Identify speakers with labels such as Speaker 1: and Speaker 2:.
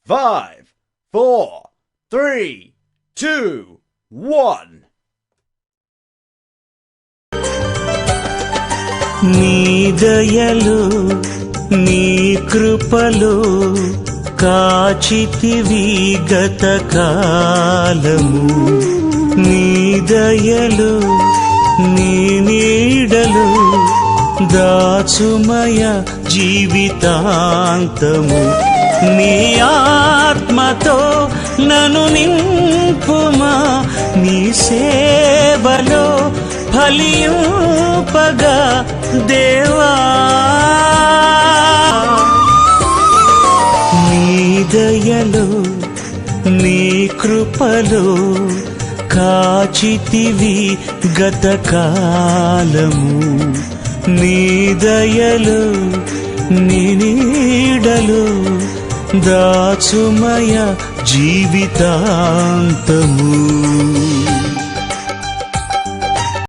Speaker 1: 5, 4, 3, 2, 1.
Speaker 2: నీ దయలు నీ కృపలు కాచితివి గత కాలము. నీ దయలు నీ నీడలు దాచుమయ జీవితాంతము. నీ ఆత్మతో నన్ను నింపుమా, నీ సేవలో ఫలింపగా దేవా. నీ దయలో నీ కృపలో కాచితివి గత కాలము. నీ దయలో నీ నీడలో దాచుమయ జీవితాంతము.